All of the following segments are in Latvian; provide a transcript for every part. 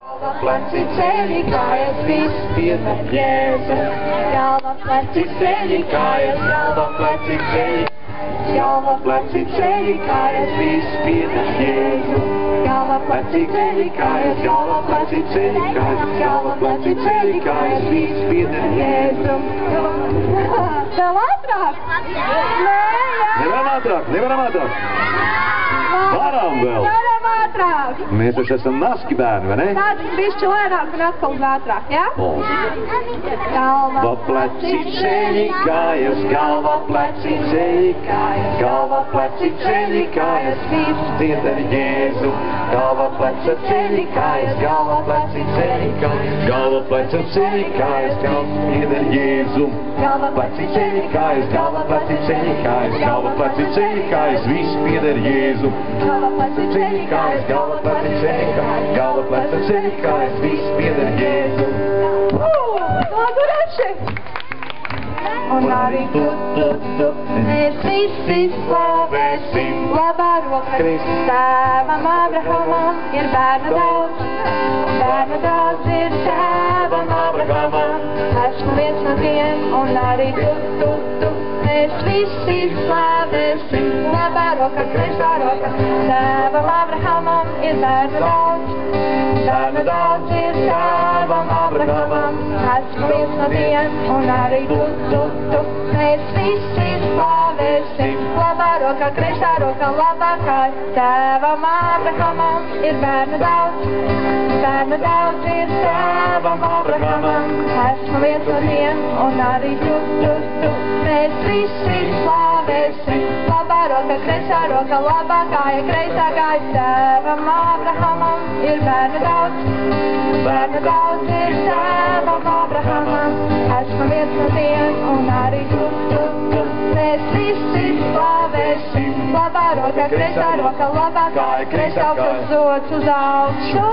Galva, pleci, ceļi, kājas, viss pieder Jēzu. Galva, pleci, ceļi, kājas, galva, pleci, ceļi. Galva, pleci, ceļi, kājas, viss pieder Jēzu. Galva, pleci, ceļi, kājas, galva, pleci, ceļi, kājas, galva, pleci, ceļi, kājas, viss pieder Jēzu. Vēl ātrāk? Nē, jā. Nevaram ātrāk. Varam vēl. Varam ātrāk. Mēs taču esam naski bērni, vai ne? Tāds bišķi lēnāk un atkal ātrāk, jā? Galva, pleci, ceļi, kājas, galva, pleci, ceļi, kājas, galva, pleci, ceļi, kājas, viss pieder Jēzu. Galva, pleci, ceļi, kājas, galva, pleci, ceļi, kājas, galva, pleci, ceļi, kājas, galva, pieder Jēzu. Galva, pleci, ceļi, kājas, galva, pleci, ceļi, kājas, galva, pleci, ceļi, kājas, viss pieder Jēzu. Galva, pleci, ceļi, kājas, galva, pleci, ceļi, kājas, galva, pleci, ceļi, kājas, viss pieder Jēzu. Laguroši! Un arī tu, mēs visi slavēsim. Labā roka tēvam Abrahamam ir bērnu daudz. Bērnu daudz ir tēvam Abrahamam. Esmu viens no tiem un arī tu, mēs visi slavēsim. Labā roka, kreisā roka tēvam Abrahamam ir bērnu daudz. Bērnu daudz ir tēvam Abrahamam. Esmu viens no tiem un arī tu, mēs visi slavēsim. Labā roka, kreisā roka, labākā tēvam Abrahamam ir bērnu daudz. Bērnu daudz ir tēvam Abrahamam. Esmu viens no tiem un arī tu, mēs visi slavēsim. Labā roka, kreisā roka, labākā kreisākā tēvam Abrahamam ir bērnu daudz. Bērnu daudz ir tēvam Abrahamam. Esmu viens no tiem un arī tu, mēs visi slavēsim. Labā roka, kreisā roka, labākā kreisākā zods uz augšu.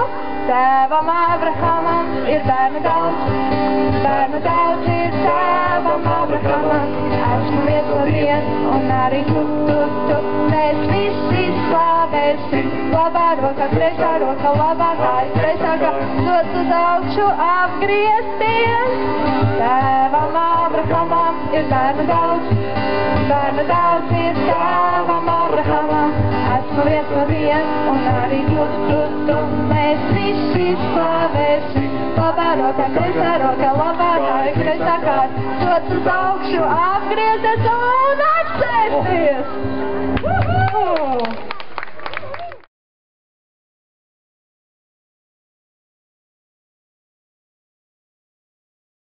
Tēvam Abrahamam ir bērnu daudz. Bērnu daudz ir tēvam Abrahamam. Esmu viens no tiem un arī tu, mēs visi slavēsim. Labā roka, kreisā roka, labākā kreisākā zods uz augšu apgriezties. Tēvam Abrahamam ir bērnu daudz. Bērnu daudz ir tēvam Abrahamam. Esmu viens no tiem un arī tu, mēs visi slavēsim. Labā roka, kreisā roka, labākā kreisākā zods uz augšu apgriezties un apsēsties.